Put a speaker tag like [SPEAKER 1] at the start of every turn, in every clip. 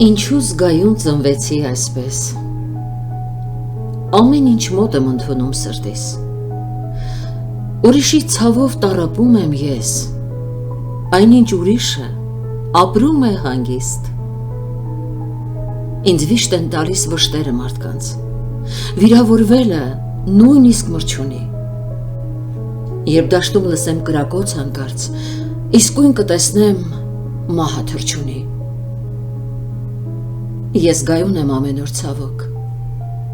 [SPEAKER 1] Ինչու զգայուն ծնվեցի այսպես, ամեն ինչ մոտ եմ ընդունում սրտիս, ուրիշի ցավով տառապում եմ ես, այնինչ ուրիշը ապրում է հանգիստ, ինձ վիշտ են տալիս վշտերը մարդկանց, վիրավորվելը նույնիսկ մրջունի, երբ դաշտում լսեմ կրակոց հանկարծ, իսկույն կտեսնեմ մահը թռչունի, ես գայուն եմ ամեն օր ցավոք,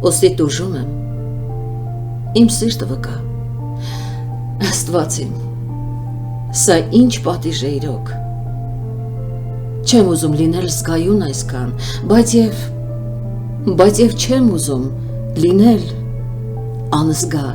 [SPEAKER 1] ոստի տուժում եմ, իմ սիրտը վկա, Աստված իմ, սա ինչ պատիժ է իրոք, չեմ ուզում լինել զգայուն այսքան, բայց և չեմ ուզում լինել անզգա,